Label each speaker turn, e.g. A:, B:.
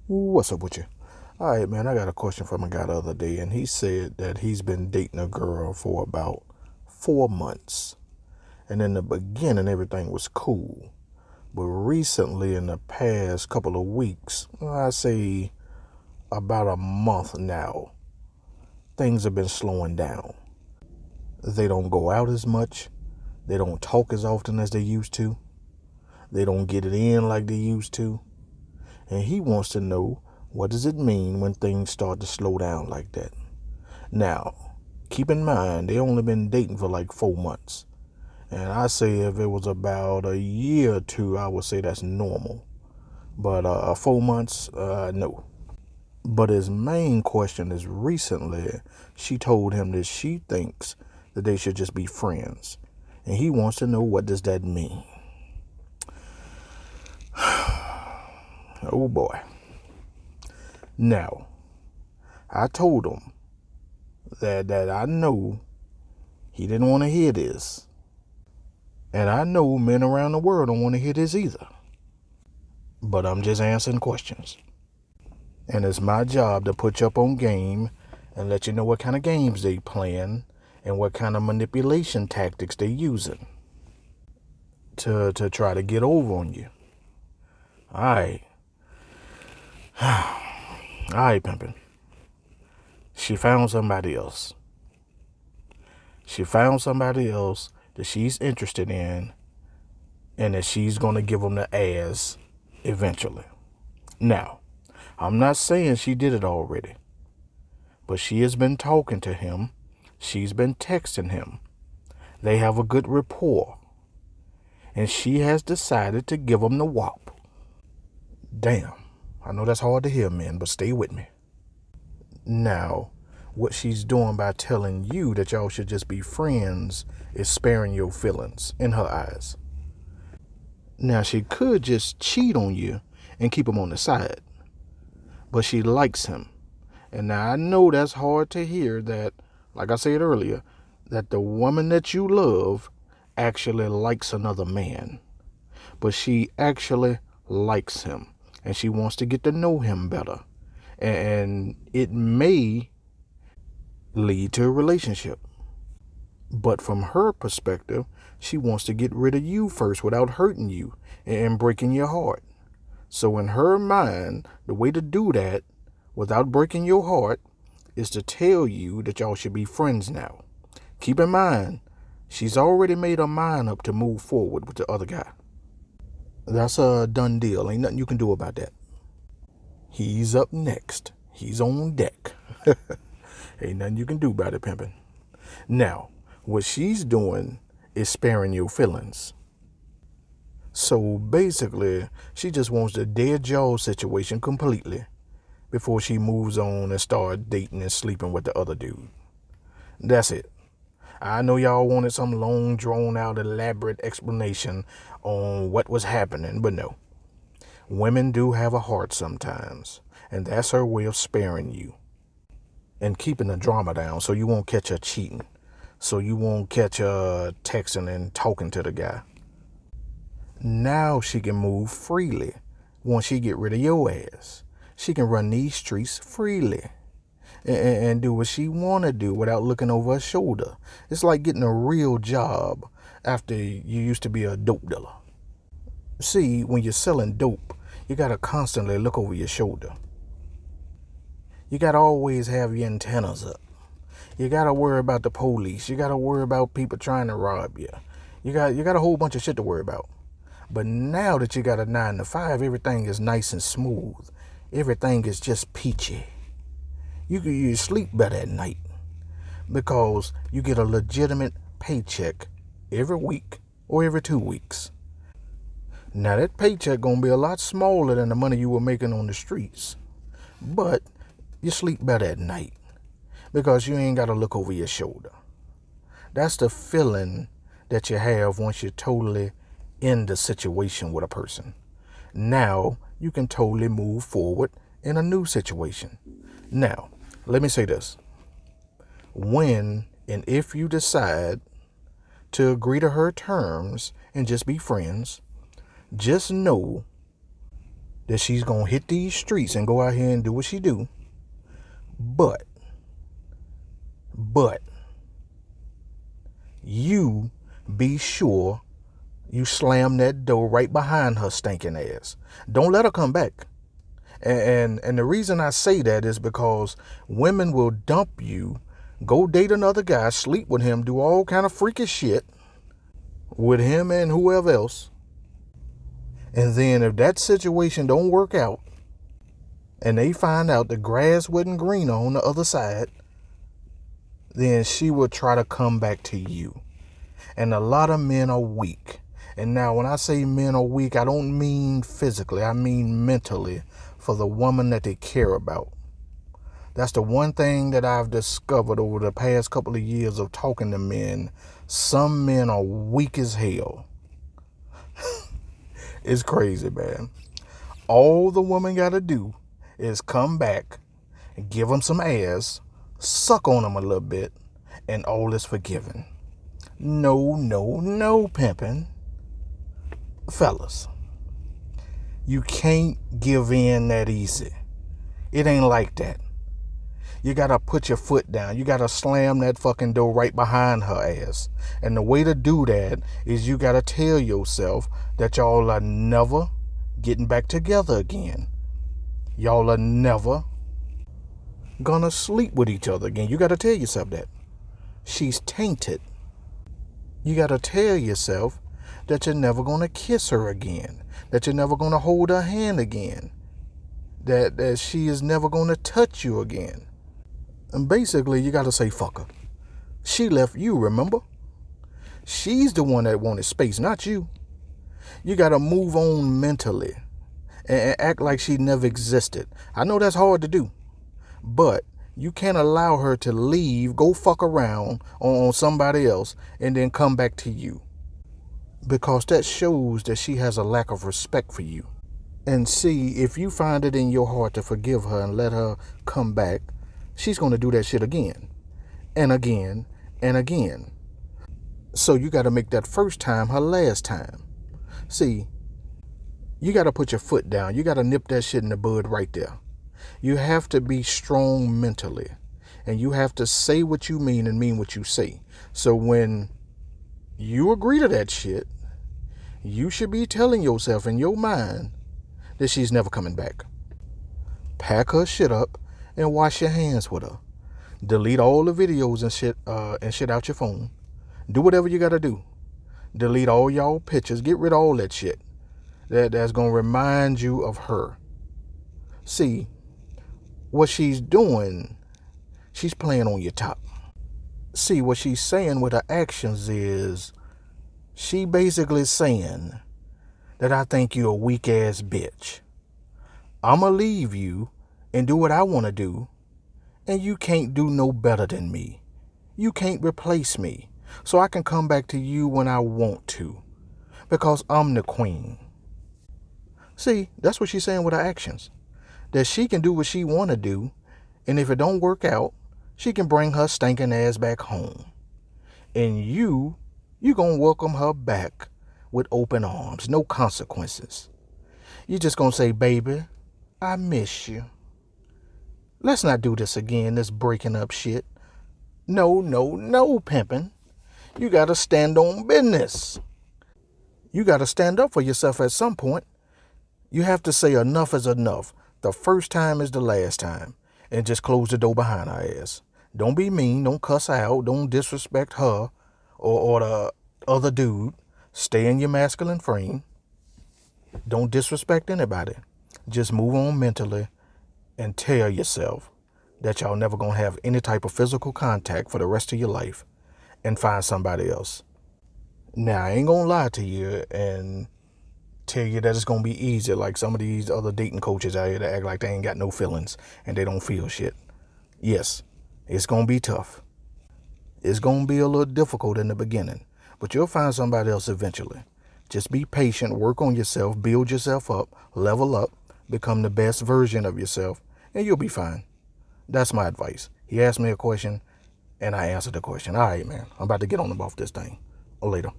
A: What's up with you? All right, man, I got a question from a guy the other day, and he said that he's been dating a girl for about 4 months. And in the beginning, everything was cool. But recently, in the past couple of weeks, I say about a month now, things have been slowing down. They don't go out as much. They don't talk as often as they used to. They don't get it in like they used to. And he wants to know, what does it mean when things start to slow down like that? Now, keep in mind, they only been dating for like 4 months. And I say if it was about a year or two, I would say that's normal. But 4 months, no. But his main question is recently, she told him that she thinks that they should just be friends. And he wants to know, what does that mean? Oh boy. Now, I told him that I know he didn't want to hear this. And I know men around the world don't want to hear this either. But I'm just answering questions. And it's my job to put you up on game and let you know what kind of games they playing and what kind of manipulation tactics they using to try to get over on you. Alright. Alright, pimpin'. She found somebody else. She found somebody else that she's interested in and that she's going to give them the ass eventually. Now, I'm not saying she did it already, but she has been talking to him. She's been texting him. They have a good rapport. And she has decided to give him the whop. Damn, I know that's hard to hear, man, but stay with me. Now, what she's doing by telling you that y'all should just be friends is sparing your feelings in her eyes. Now, she could just cheat on you and keep him on the side, but she likes him. And now I know that's hard to hear, that, like I said earlier, that the woman that you love actually likes another man. But she actually likes him, and she wants to get to know him better. And it may lead to a relationship. But from her perspective, she wants to get rid of you first without hurting you and breaking your heart. So in her mind, the way to do that without breaking your heart is to tell you that y'all should be friends now. Keep in mind, she's already made her mind up to move forward with the other guy. That's a done deal. Ain't nothing you can do about that. He's up next. He's on deck. Ain't nothing you can do about it, pimpin'. Now, what she's doing is sparing your feelings. So basically, she just wants the dead jaw situation completely before she moves on and start dating and sleeping with the other dude. That's it. I know y'all wanted some long, drawn-out, elaborate explanation on what was happening, but no. Women do have a heart sometimes, and that's her way of sparing you and keeping the drama down so you won't catch her cheating, so you won't catch her texting and talking to the guy. Now she can move freely once she get rid of your ass. She can run these streets freely and do what she want to do without looking over her shoulder. It's like getting a real job after you used to be a dope dealer. See, when you're selling dope, you got to constantly look over your shoulder. You got to always have your antennas up. You got to worry about the police. You got to worry about people trying to rob you. You got a whole bunch of shit to worry about. But now that you got a 9 to 5, everything is nice and smooth. Everything is just peachy. You sleep better at night because you get a legitimate paycheck every week or every 2 weeks. Now that paycheck gonna be a lot smaller than the money you were making on the streets, but you sleep better at night because you ain't gotta look over your shoulder. That's the feeling that you have once you're totally in the situation with a person. Now you can totally move forward in a new situation. Now, let me say this. When and if you decide to agree to her terms and just be friends, just know that she's going to hit these streets and go out here and do what she do. But you be sure you slam that door right behind her stinking ass. Don't let her come back. And the reason I say that is because women will dump you, go date another guy, sleep with him, do all kind of freaky shit with him and whoever else. And then if that situation don't work out and they find out the grass wasn't greener on the other side, then she will try to come back to you. And a lot of men are weak. And now when I say men are weak, I don't mean physically, I mean mentally, for the woman that they care about. That's the one thing that I've discovered over the past couple of years of talking to men. Some men are weak as hell. It's crazy, man. All the woman got to do is come back, give them some ass, suck on them a little bit, and all is forgiven. No, pimping. Fellas, you can't give in that easy. It ain't like that. You gotta put your foot down. You gotta slam that fucking door right behind her ass. And the way to do that is you gotta tell yourself that y'all are never getting back together again. Y'all are never gonna sleep with each other again. You gotta tell yourself that. She's tainted. You gotta tell yourself that you're never gonna kiss her again. That you're never gonna hold her hand again. That she is never gonna touch you again. And basically, you gotta say, fuck her. She left you, remember? She's the one that wanted space, not you. You gotta move on mentally and act like she never existed. I know that's hard to do, but you can't allow her to leave, go fuck around on somebody else, and then come back to you. Because that shows that she has a lack of respect for you. And see, if you find it in your heart to forgive her and let her come back, she's going to do that shit again and again and again. So you got to make that first time her last time. See, you got to put your foot down. You got to nip that shit in the bud right there. You have to be strong mentally. And you have to say what you mean and mean what you say. So when you agree to that shit, you should be telling yourself in your mind that she's never coming back. Pack her shit up and wash your hands with her. Delete all the videos and shit out your phone. Do whatever you gotta do. Delete all y'all pictures. Get rid of all that shit that's gonna remind you of her. See, what she's doing, she's playing on your top. See, what she's saying with her actions is, she basically saying that I think you're a weak ass bitch. I'ma leave you and do what I want to do, and you can't do no better than me. You can't replace me, so I can come back to you when I want to, because I'm the queen. See, that's what she's saying with her actions. That she can do what she want to do, and if it don't work out, she can bring her stinking ass back home. And you gonna welcome her back with open arms, no consequences. You just gonna say, baby, I miss you. Let's not do this again, this breaking up shit. No, pimping. You gotta stand on business. You gotta stand up for yourself at some point. You have to say enough is enough. The first time is the last time. And just close the door behind her ass. Don't be mean, don't cuss out, don't disrespect her or the other dude. Stay in your masculine frame. Don't disrespect anybody. Just move on mentally and tell yourself that y'all never gonna have any type of physical contact for the rest of your life and find somebody else. Now, I ain't gonna lie to you and tell you that it's gonna be easy like some of these other dating coaches out here that act like they ain't got no feelings and they don't feel shit. Yes, it's gonna be tough. It's gonna be a little difficult in the beginning, but you'll find somebody else eventually. Just be patient, work on yourself, build yourself up, level up, become the best version of yourself, and you'll be fine. That's my advice. He asked me a question, and I answered the question. All right, man, I'm about to get on about this thing. Later.